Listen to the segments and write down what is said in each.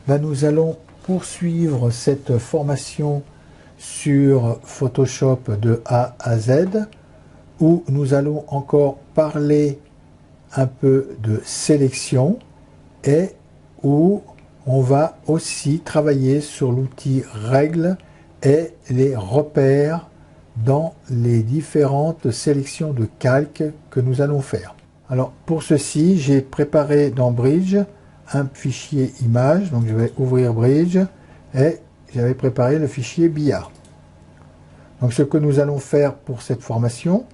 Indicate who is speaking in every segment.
Speaker 1: Là, nous allons poursuivre cette formation sur Photoshop de A à Z, où nous allons encore parler un peu de sélection et où on va aussi travailler sur l'outil règles et les repères dans les différentes sélections de calque que nous allons faire. Alors pour ceci, j'ai préparé dans Bridge un fichier image, donc je vais ouvrir Bridge et j'avais préparé le fichier billard. Donc ce que nous allons faire pour cette formation,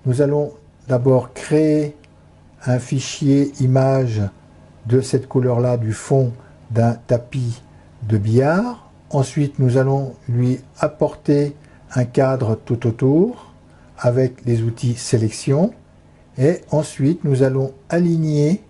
Speaker 1: nous allons d'abord créer un fichier image de cette couleur-là du fond d'un tapis de billard. Ensuite, nous allons lui apporter un cadre tout autour avec les outils sélection. Et ensuite, nous allons aligner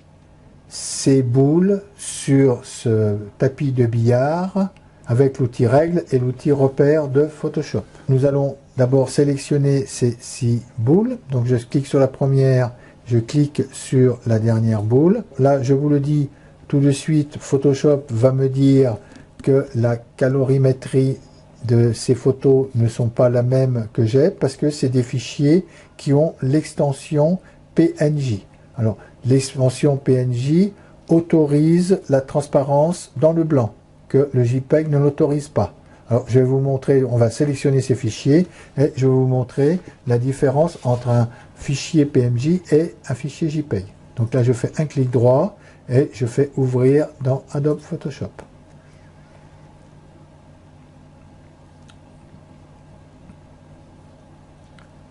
Speaker 1: ces boules sur ce tapis de billard avec l'outil règle et l'outil repère de Photoshop. Nous allons d'abord sélectionner ces 6 boules. Donc je clique sur la première, je clique sur la dernière boule. Là, je vous le dis tout de suite, Photoshop va me dire que la calorimétrie de ces photos ne sont pas la même que j'ai parce que c'est des fichiers qui ont l'extension PNJ. Alors, l'extension PNJ autorise la transparence dans le blanc, que le JPEG ne l'autorise pas. Alors, je vais vous montrer, on va sélectionner ces fichiers et je vais vous montrer la différence entre un fichier PNJ et un fichier JPEG. Donc là, je fais un clic droit et je fais ouvrir dans Adobe Photoshop.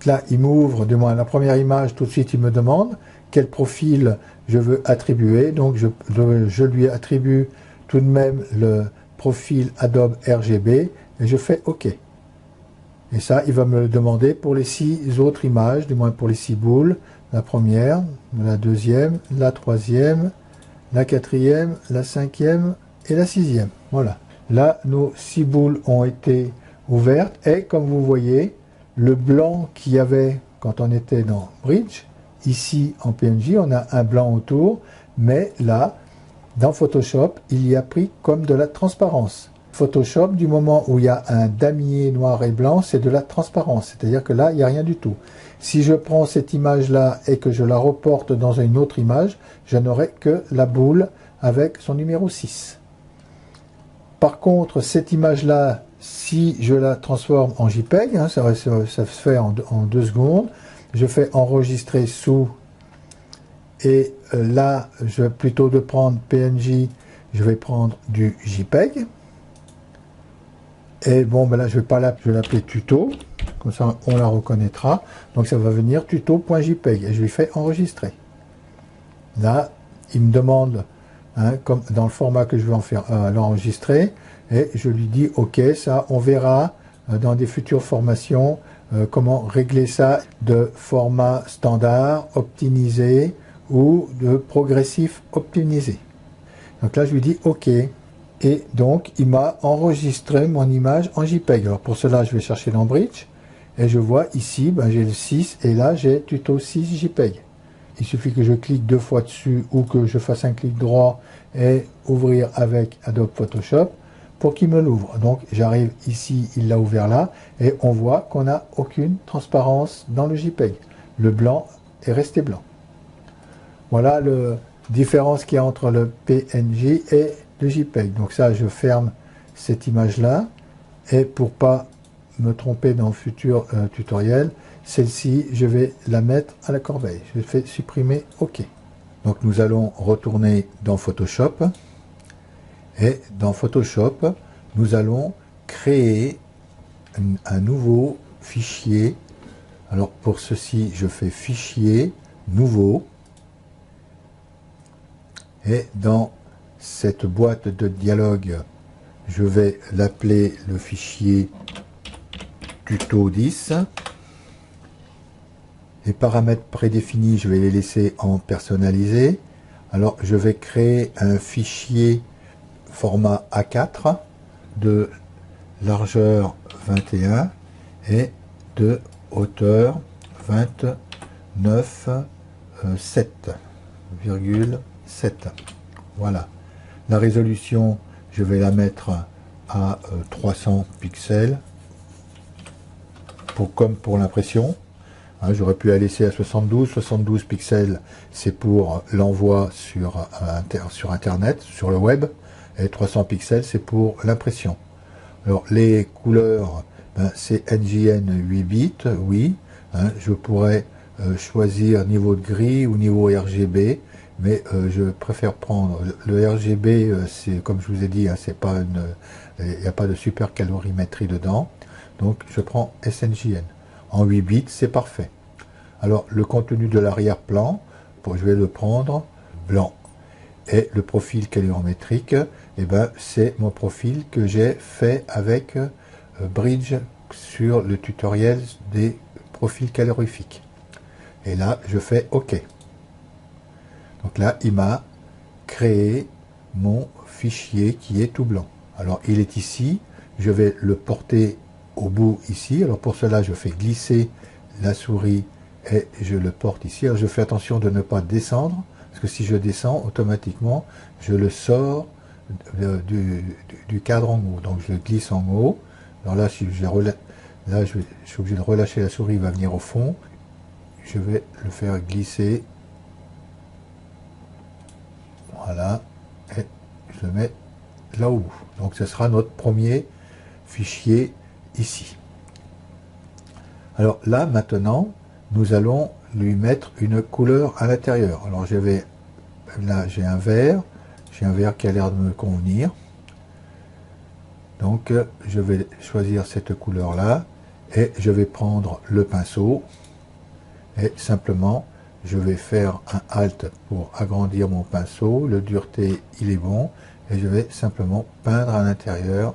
Speaker 1: Là, il m'ouvre de moi la première image, tout de suite il me demande quel profil je veux attribuer. Donc je lui attribue tout de même le profil Adobe RGB et je fais OK. Et ça, il va me le demander pour les 6 autres images, du moins pour les 6 boules. La première, la deuxième, la troisième, la quatrième, la cinquième et la sixième. Voilà. Là, nos 6 boules ont été ouvertes et comme vous voyez, le blanc qu'il y avait quand on était dans Bridge, ici en PNJ, on a un blanc autour, mais là, dans Photoshop, il y a pris comme de la transparence. Photoshop, du moment où il y a un damier noir et blanc, c'est de la transparence, c'est-à-dire que là, il n'y a rien du tout. Si je prends cette image-là et que je la reporte dans une autre image, je n'aurai que la boule avec son numéro 6. Par contre, cette image-là, si je la transforme en JPEG, hein, ça se fait en 2 secondes, je fais enregistrer sous, et là, je vais plutôt de prendre PNJ, je vais prendre du JPEG. Et bon, ben là, je vais l'appeler tuto, comme ça on la reconnaîtra. Donc ça va venir tuto.jpeg, et je lui fais enregistrer. Là, il me demande, hein, comme dans le format que je vais en faire l'enregistrer, et je lui dis OK, ça on verra dans des futures formations comment régler ça de format standard, optimisé ou de progressif optimisé. Donc là je lui dis OK, et donc il m'a enregistré mon image en JPEG. Alors pour cela je vais chercher dans Bridge et je vois ici ben, j'ai le 6 et là j'ai tuto 6 JPEG. Il suffit que je clique 2 fois dessus ou que je fasse un clic droit et ouvrir avec Adobe Photoshop pour qu'il me l'ouvre. Donc j'arrive ici, il l'a ouvert là, et on voit qu'on n'a aucune transparence dans le JPEG. Le blanc est resté blanc. Voilà la différence qu'il y a entre le PNJ et le JPEG. Donc ça, je ferme cette image-là, et pour pas me tromper dans le futur tutoriel, celle-ci, je vais la mettre à la corbeille. Je fais supprimer OK. Donc nous allons retourner dans Photoshop. Et dans Photoshop, nous allons créer un nouveau fichier. Alors pour ceci, je fais Fichier, Nouveau. Et dans cette boîte de dialogue, je vais l'appeler le fichier tuto 10. Les paramètres prédéfinis, je vais les laisser en personnalisé. Alors je vais créer un fichier format A4 de largeur 21 et de hauteur 29,7,7. Voilà. La résolution je vais la mettre à 300 pixels, comme pour l'impression. Hein, j'aurais pu la laisser à 72 pixels, c'est pour l'envoi sur Internet, sur le web, et 300 pixels, c'est pour l'impression. Alors, les couleurs, ben, c'est NJN 8 bits, oui. Hein, je pourrais choisir niveau de gris ou niveau RGB, mais je préfère prendre le RGB, c'est comme je vous ai dit, hein, c'est pas il n'y a pas de super calorimétrie dedans, donc je prends SNJN. En 8 bits, c'est parfait. Alors, le contenu de l'arrière-plan, je vais le prendre blanc. Et le profil calorimétrique, eh ben, c'est mon profil que j'ai fait avec Bridge sur le tutoriel des profils calorifiques. Et là, je fais OK. Donc là, il m'a créé mon fichier qui est tout blanc. Alors, il est ici. Je vais le porter au bout ici. Alors, pour cela, je fais glisser la souris et je le porte ici. Alors, je fais attention de ne pas descendre, parce que si je descends, automatiquement, je le sors du cadre en haut. Donc, je le glisse en haut. Alors là, si je suis obligé de relâcher la souris, il va venir au fond. Je vais le faire glisser. Voilà. Et je le mets là au bout. Donc, ce sera notre premier fichier ici. Alors là, maintenant, nous allons lui mettre une couleur à l'intérieur. Alors, là, j'ai un vert qui a l'air de me convenir. Donc, je vais choisir cette couleur-là et je vais prendre le pinceau et simplement, je vais faire un Alt pour agrandir mon pinceau. Le dureté, il est bon et je vais simplement peindre à l'intérieur.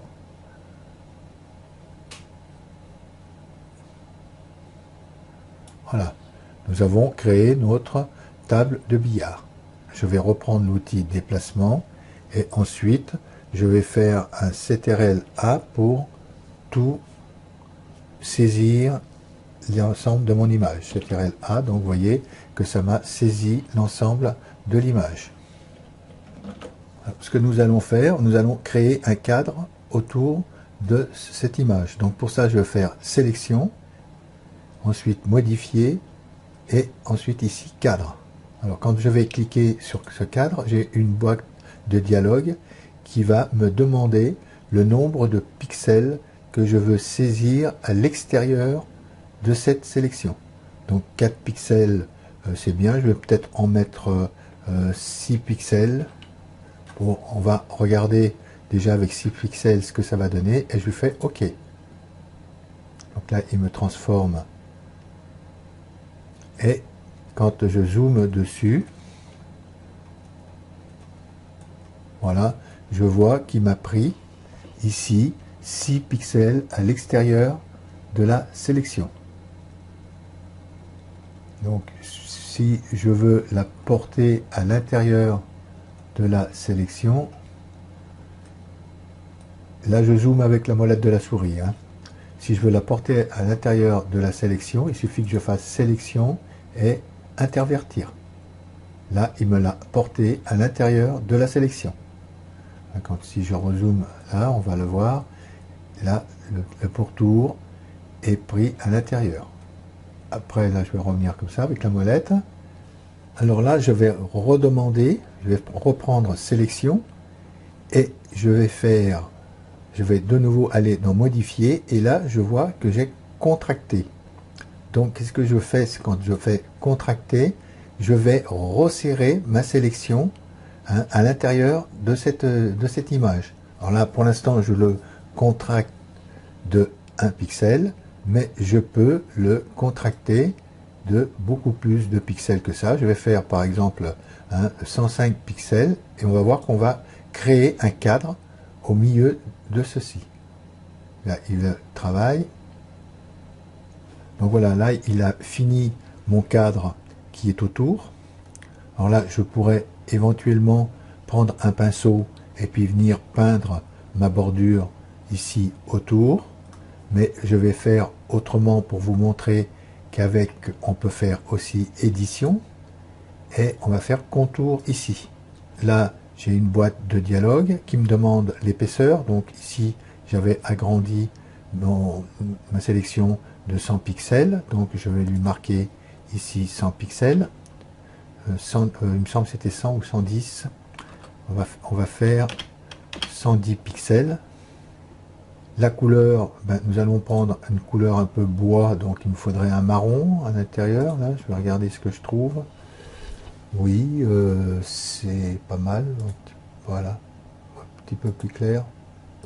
Speaker 1: Voilà, nous avons créé notre table de billard. Je vais reprendre l'outil déplacement et ensuite je vais faire un CTRL-A pour tout saisir l'ensemble de mon image. CTRL-A, donc vous voyez que ça m'a saisi l'ensemble de l'image. Ce que nous allons faire, nous allons créer un cadre autour de cette image. Donc pour ça, je vais faire sélection, ensuite modifier et ensuite ici cadre. Alors quand je vais cliquer sur ce cadre, j'ai une boîte de dialogue qui va me demander le nombre de pixels que je veux saisir à l'extérieur de cette sélection. Donc 4 pixels, c'est bien. Je vais peut-être en mettre 6 pixels. On va regarder déjà avec 6 pixels ce que ça va donner et je lui fais OK. Donc là, il me transforme. Et quand je zoome dessus, voilà, je vois qu'il m'a pris ici 6 pixels à l'extérieur de la sélection. Donc si je veux la porter à l'intérieur de la sélection, là je zoome avec la molette de la souris, hein. Si je veux la porter à l'intérieur de la sélection, il suffit que je fasse sélection et intervertir. Là, il me l'a porté à l'intérieur de la sélection. Si je rezoome là, on va le voir. Là, le pourtour est pris à l'intérieur. Après, là, je vais revenir comme ça avec la molette. Alors là, je vais redemander, je vais reprendre sélection et je vais de nouveau aller dans modifier et là, je vois que j'ai contracté. Donc, qu'est-ce que je fais? Quand je fais contracter, je vais resserrer ma sélection, hein, à l'intérieur de cette image. Alors là, pour l'instant, je le contracte de 1 pixel, mais je peux le contracter de beaucoup plus de pixels que ça. Je vais faire par exemple 105 pixels et on va voir qu'on va créer un cadre au milieu de ceci. Là, il travaille. Donc voilà, là, il a fini mon cadre qui est autour. Alors là, je pourrais éventuellement prendre un pinceau et puis venir peindre ma bordure ici autour. Mais je vais faire autrement pour vous montrer qu'avec, on peut faire aussi édition. Et on va faire contour ici. Là, j'ai une boîte de dialogue qui me demande l'épaisseur. Donc ici, j'avais agrandi ma sélection de 100 pixels. Donc je vais lui marquer ici 100 pixels. Il me semble que c'était 100 ou 110. On va faire 110 pixels. La couleur, nous allons prendre une couleur un peu bois, donc il me faudrait un marron à l'intérieur. Là, je vais regarder ce que je trouve. Oui, c'est pas mal. Donc, voilà, un petit peu plus clair.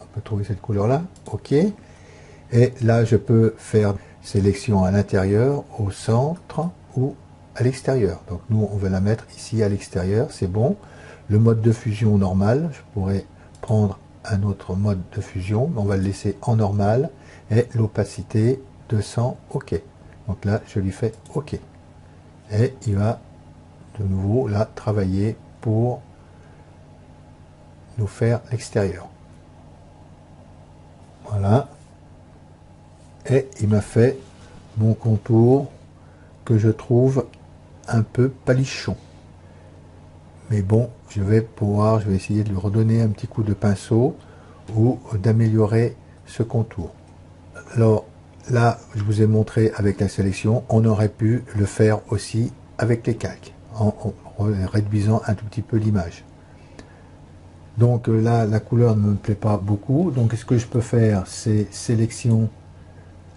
Speaker 1: On peut trouver cette couleur-là. OK. Et là, je peux faire sélection à l'intérieur, au centre ou à l'extérieur. Donc nous, on va la mettre ici à l'extérieur. C'est bon. Le mode de fusion normal, je pourrais prendre un autre mode de fusion, mais on va le laisser en normal, et l'opacité 200, OK. Donc là, je lui fais OK. Et il va de nouveau là travailler pour nous faire l'extérieur. Voilà. Et il m'a fait mon contour que je trouve un peu palichon. Mais bon, je vais essayer de lui redonner un petit coup de pinceau ou d'améliorer ce contour. Alors là, je vous ai montré avec la sélection, on aurait pu le faire aussi avec les calques, en réduisant un tout petit peu l'image. Donc là, la couleur ne me plaît pas beaucoup. Donc ce que je peux faire, c'est sélection,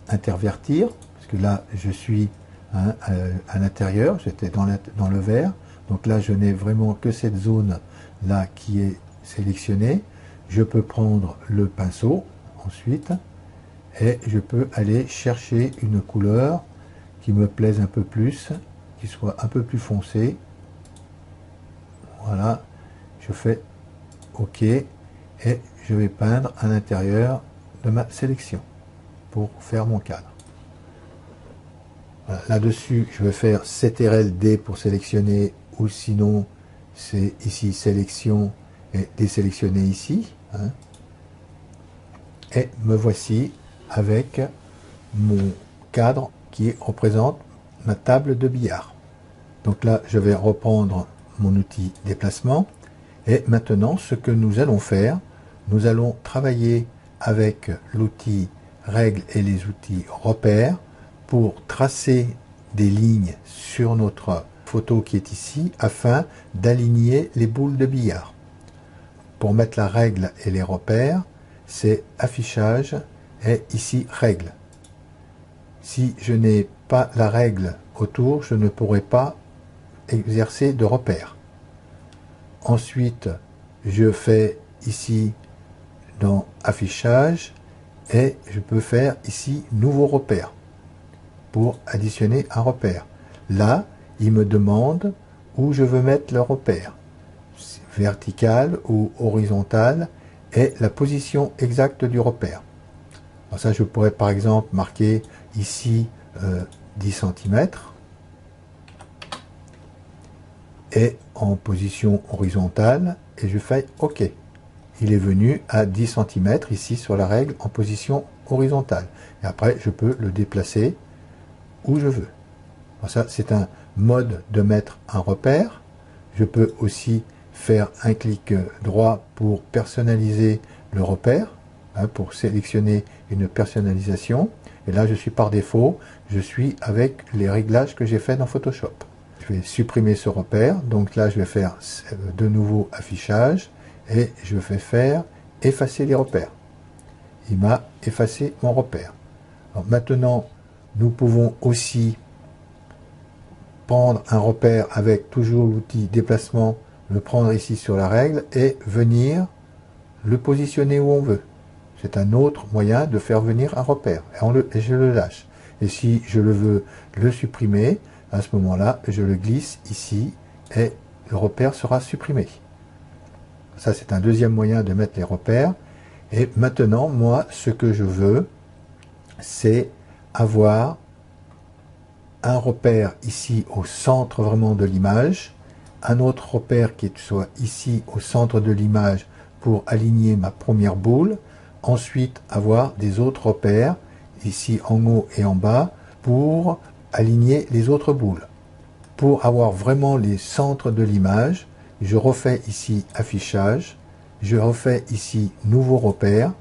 Speaker 1: intervertir, parce que là, je suis à l'intérieur, j'étais dans le vert. Donc là, je n'ai vraiment que cette zone-là qui est sélectionnée. Je peux prendre le pinceau ensuite et je peux aller chercher une couleur qui me plaise un peu plus, qui soit un peu plus foncée. Voilà, je fais OK et je vais peindre à l'intérieur de ma sélection pour faire mon cadre. Voilà, là-dessus, je vais faire CTRL-D pour sélectionner, ou sinon c'est ici sélection et désélectionner ici. Et me voici avec mon cadre qui représente ma table de billard. Donc là, je vais reprendre mon outil déplacement. Et maintenant, ce que nous allons faire, nous allons travailler avec l'outil règles et les outils repères pour tracer des lignes sur notre photo qui est ici afin d'aligner les boules de billard. Pour mettre la règle et les repères, c'est affichage et ici règle. Si je n'ai pas la règle autour, je ne pourrai pas exercer de repères. Ensuite, je fais ici dans affichage et je peux faire ici nouveau repère pour additionner un repère. Là, il me demande où je veux mettre le repère, vertical ou horizontal, et la position exacte du repère. Alors ça, je pourrais par exemple marquer ici 10 cm et en position horizontale et je fais OK. Il est venu à 10 cm ici sur la règle en position horizontale. Et après, je peux le déplacer où je veux. Alors ça, c'est un mode de mettre un repère. Je peux aussi faire un clic droit pour personnaliser le repère, pour sélectionner une personnalisation. Et là, je suis par défaut, je suis avec les réglages que j'ai fait dans Photoshop. Je vais supprimer ce repère. Donc là, je vais faire de nouveau affichage et je vais faire effacer les repères. Il m'a effacé mon repère. Alors maintenant, nous pouvons aussi prendre un repère avec toujours l'outil déplacement, le prendre ici sur la règle et venir le positionner où on veut. C'est un autre moyen de faire venir un repère. Et je le lâche. Et si je le veux le supprimer, à ce moment-là, je le glisse ici et le repère sera supprimé. Ça, c'est un deuxième moyen de mettre les repères. Et maintenant, moi, ce que je veux, c'est avoir un repère ici au centre vraiment de l'image, un autre repère qui soit ici au centre de l'image pour aligner ma première boule, ensuite avoir des autres repères ici en haut et en bas pour aligner les autres boules. Pour avoir vraiment les centres de l'image, je refais ici affichage, je refais ici nouveau repère,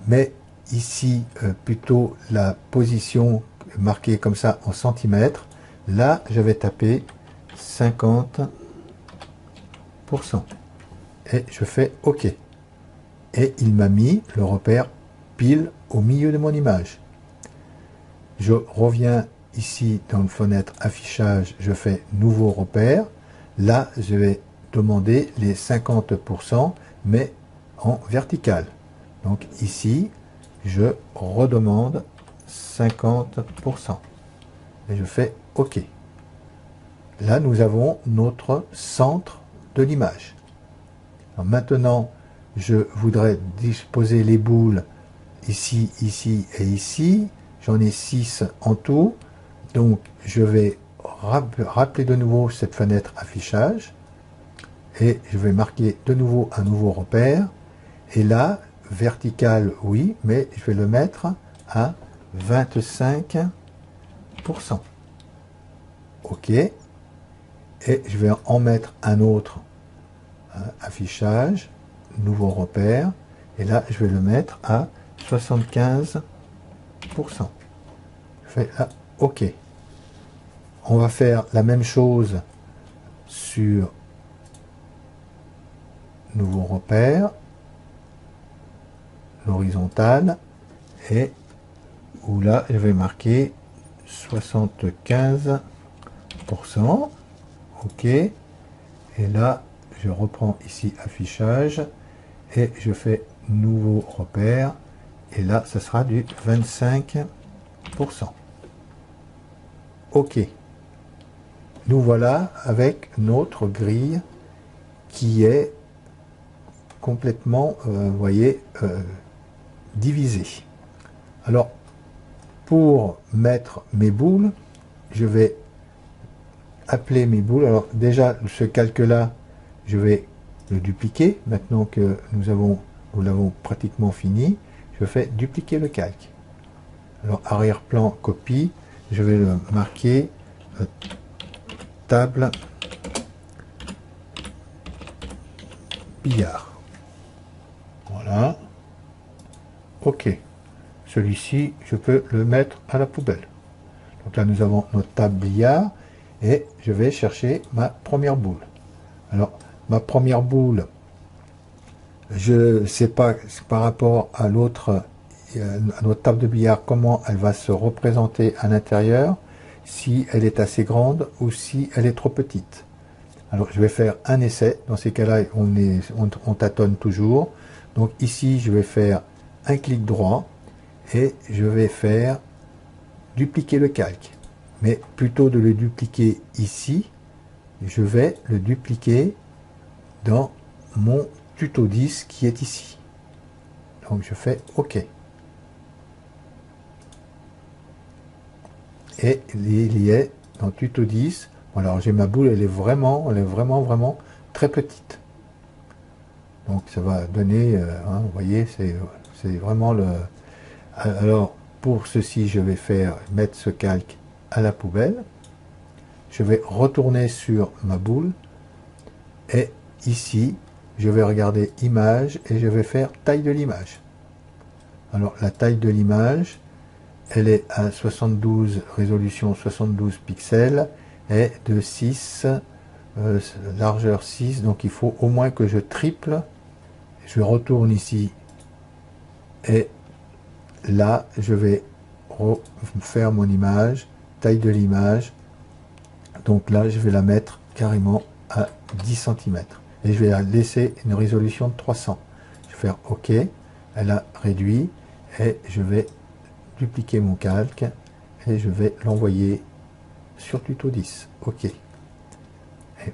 Speaker 1: mais ici plutôt la position marquée comme ça en centimètres, là je vais taper 50% et je fais OK. Et il m'a mis le repère pile au milieu de mon image. Je reviens ici dans une fenêtre affichage, je fais nouveau repère. Là, je vais demander les 50%, mais en vertical. Donc ici, je redemande 50%. Et je fais OK. Là, nous avons notre centre de l'image. Maintenant, je voudrais disposer les boules ici, ici et ici. J'en ai 6 en tout. Donc, je vais rappeler de nouveau cette fenêtre affichage. Et je vais marquer de nouveau un nouveau repère. Et là, vertical, oui, mais je vais le mettre à 25%. OK. Et je vais en mettre un autre. Affichage, nouveau repère. Et là, je vais le mettre à 75%. Je fais là, OK. On va faire la même chose sur nouveau repère, l'horizontale, et où là, je vais marquer 75%. OK. Et là, je reprends ici affichage et je fais nouveau repère. Et là, ce sera du 25%. OK. Nous voilà avec notre grille qui est complètement, vous voyez, divisée. Alors, pour mettre mes boules, je vais appeler mes boules. Alors déjà, ce calque-là, je vais le dupliquer. Maintenant que nous l'avons pratiquement fini, je fais dupliquer le calque. Alors, arrière-plan, copie, je vais le marquer table billard. Voilà. OK. Celui-ci, je peux le mettre à la poubelle. Donc là, nous avons notre table billard et je vais chercher ma première boule. Alors, ma première boule, je ne sais pas par rapport à l'autre, à notre table de billard, comment elle va se représenter à l'intérieur, si elle est assez grande ou si elle est trop petite. Alors, je vais faire un essai. Dans ces cas-là, on tâtonne toujours. Donc ici, je vais faire un clic droit et je vais faire dupliquer le calque. Mais plutôt de le dupliquer ici, je vais le dupliquer dans mon tuto 10 qui est ici. Donc je fais OK. Et il y est dans tuto 10. Alors j'ai ma boule, elle est vraiment très petite. Donc ça va donner, vous voyez, c'est vraiment le... Alors pour ceci, je vais mettre ce calque à la poubelle. Je vais retourner sur ma boule. Et ici, je vais regarder image et je vais faire taille de l'image. Alors la taille de l'image, elle est à 72, résolution 72 pixels et de 6, largeur 6, donc il faut au moins que je triple. Je retourne ici et là je vais refaire mon image, taille de l'image, donc là je vais la mettre carrément à 10 cm et je vais la laisser une résolution de 300. Je vais faire OK, elle a réduit et je vais dupliquer mon calque et je vais l'envoyer sur tuto 10. OK. Et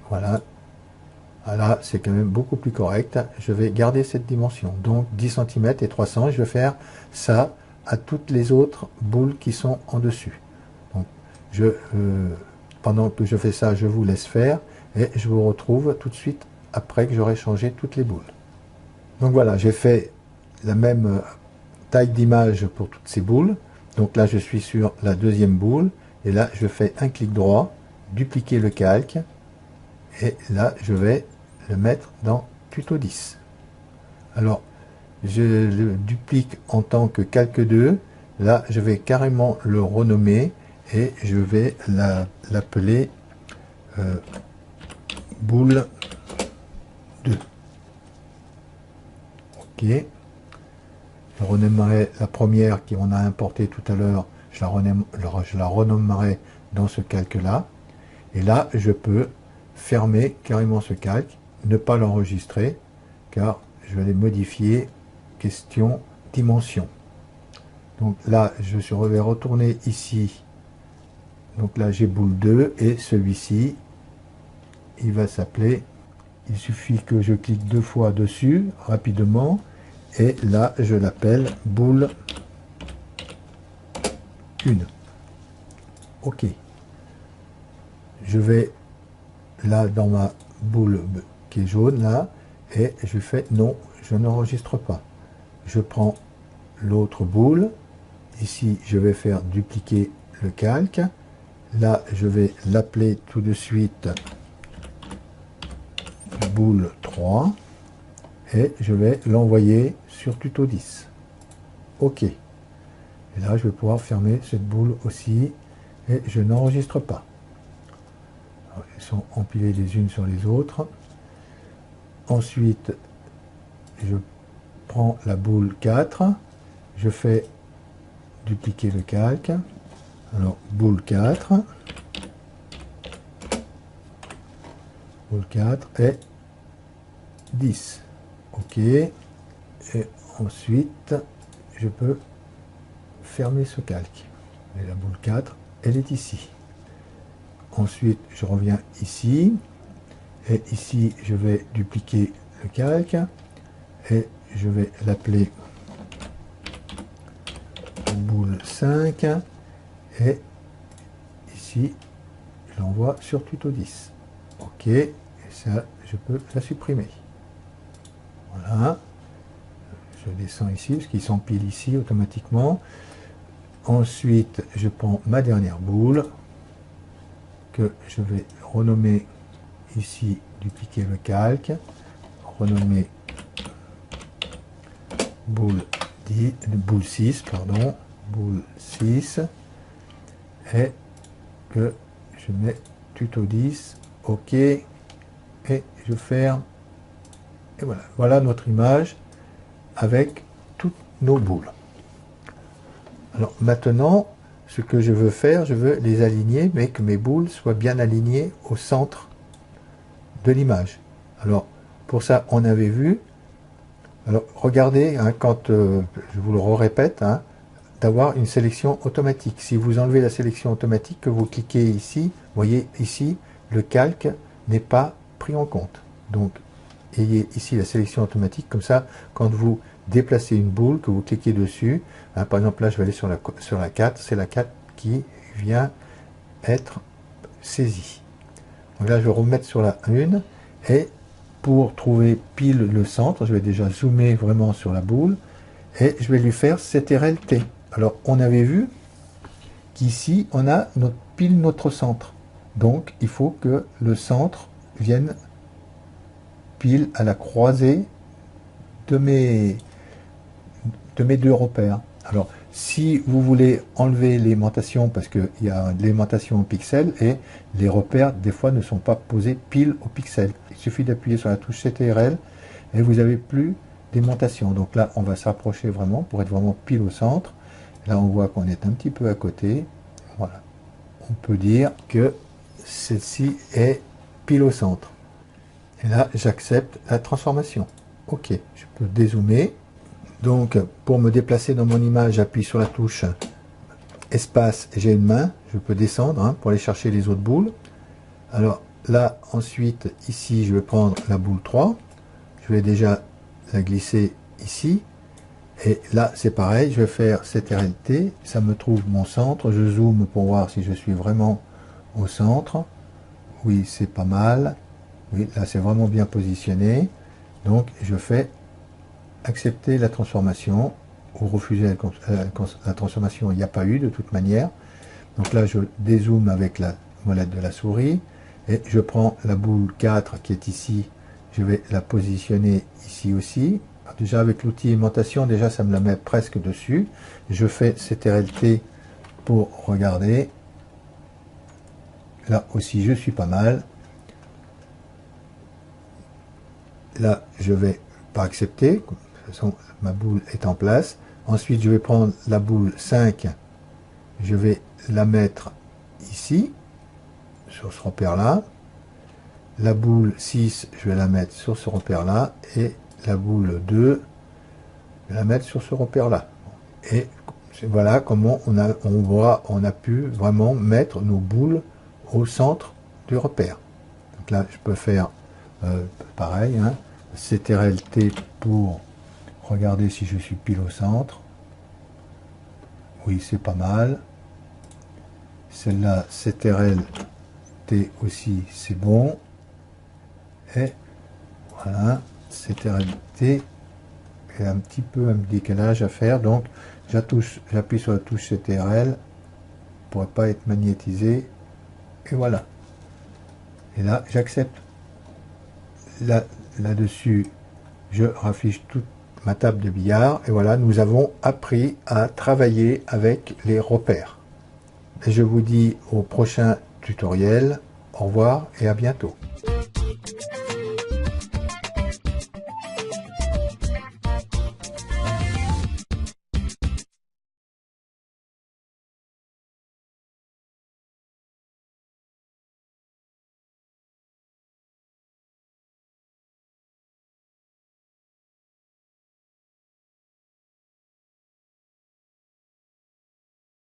Speaker 1: voilà. Là, c'est quand même beaucoup plus correct. Je vais garder cette dimension. Donc 10 cm et 300. Je vais faire ça à toutes les autres boules qui sont en dessus. Donc, pendant que je fais ça, je vous laisse faire et je vous retrouve tout de suite après que j'aurai changé toutes les boules. Donc voilà, j'ai fait la même taille d'image pour toutes ces boules. Donc là, je suis sur la deuxième boule et là, je fais un clic droit, dupliquer le calque et là, je vais le mettre dans Tuto 10. Alors, je le duplique en tant que calque 2. Là, je vais carrément le renommer et je vais l'appeler boule 2. Ok. Je renommerai la première qu'on a importée tout à l'heure, je la renommerai dans ce calque-là. Et là, je peux fermer carrément ce calque, ne pas l'enregistrer, car je vais les modifier question dimension. Donc là, vais retourner ici. Donc là, j'ai boule 2 et celui-ci, il va s'appeler, il suffit que je clique 2 fois dessus rapidement et là, je l'appelle boule 1. Ok. Je vais là dans ma boule qui est jaune là et je fais non, je n'enregistre pas. Je prends l'autre boule. Ici, je vais faire dupliquer le calque. Là, je vais l'appeler tout de suite boule 3 et je vais l'envoyer sur Tuto 10. OK. Et là, je vais pouvoir fermer cette boule aussi et je n'enregistre pas. Alors, elles sont empilées les unes sur les autres. Ensuite, je prends la boule 4, je fais dupliquer le calque. Alors, boule 4 et 10. OK. Et ensuite, je peux fermer ce calque. Et la boule 4, elle est ici. Ensuite, je reviens ici. Et ici, je vais dupliquer le calque. Et je vais l'appeler boule 5. Et ici, je l'envoie sur Tuto 10. OK. Et ça, je peux la supprimer. Voilà. Je descends ici, parce qu'il s'empile ici automatiquement. Ensuite, je prends ma dernière boule, que je vais renommer ici, dupliquer le calque, renommer boule 6, pardon, boule 6, et que je mets Tuto 10, OK, et je ferme, et voilà. Voilà notre image avec toutes nos boules. Alors maintenant, ce que je veux faire, je veux les aligner, mais que mes boules soient bien alignées au centre de l'image. Alors, pour ça, on avait vu, alors regardez, hein, quand, je vous le répète, hein, d'avoir une sélection automatique. Si vous enlevez la sélection automatique, que vous cliquez ici, vous voyez ici, le calque n'est pas pris en compte. Donc, ayez ici la sélection automatique, comme ça, quand vous déplacez une boule, que vous cliquez dessus, hein, par exemple là je vais aller sur la 4, c'est la 4 qui vient être saisie. Donc là je vais remettre sur la 1, et pour trouver pile le centre, je vais déjà zoomer vraiment sur la boule, et je vais lui faire CTRL-T. Alors on avait vu qu'ici on a pile notre centre, donc il faut que le centre vienne pile à la croisée de mes deux repères. Alors, si vous voulez enlever l'aimantation, parce qu'il y a l'aimantation en pixels, et les repères, des fois, ne sont pas posés pile au pixel. Il suffit d'appuyer sur la touche CTRL, et vous n'avez plus d'aimantation. Donc là, on va s'approcher vraiment, pour être vraiment pile au centre. Là, on voit qu'on est un petit peu à côté. Voilà. On peut dire que celle-ci est pile au centre. Et là, j'accepte la transformation. OK, je peux dézoomer. Donc, pour me déplacer dans mon image, j'appuie sur la touche espace, j'ai une main. Je peux descendre, hein, pour aller chercher les autres boules. Alors là, ensuite, ici, je vais prendre la boule 3. Je vais déjà la glisser ici. Et là, c'est pareil, je vais faire CTRL-T. Ça me trouve mon centre. Je zoome pour voir si je suis vraiment au centre. Oui, c'est pas mal. Oui, là, c'est vraiment bien positionné. Donc, je fais accepter la transformation ou refuser la transformation. Il n'y a pas eu de toute manière. Donc là, je dézoome avec la molette de la souris et je prends la boule 4 qui est ici je vais la positionner ici aussi. Déjà avec l'outil aimantation, déjà ça me la met presque dessus. Je fais CTRL-T pour regarder. Là aussi je suis pas mal. Là je vais pas accepter. De toute façon ma boule est en place. Ensuite je vais prendre la boule 5. Je vais la mettre ici, sur ce repère là. La boule 6, je vais la mettre sur ce repère là. Et la boule 2, je vais la mettre sur ce repère là. Et voilà comment on a pu vraiment mettre nos boules au centre du repère. Donc là, je peux faire pareil, hein, CTRL-T pour regarder si je suis pile au centre. Oui, c'est pas mal. Celle-là, CTRL-T aussi, c'est bon. Et voilà, CTRL-T. Il y a un petit peu un décalage à faire, donc j'appuie sur la touche CTRL pour ne pas être magnétisé, et voilà. Et là, j'accepte. Là-dessus, je raffiche toute ma table de billard, et voilà, nous avons appris à travailler avec les repères. Et je vous dis au prochain tutoriel, au revoir et à bientôt.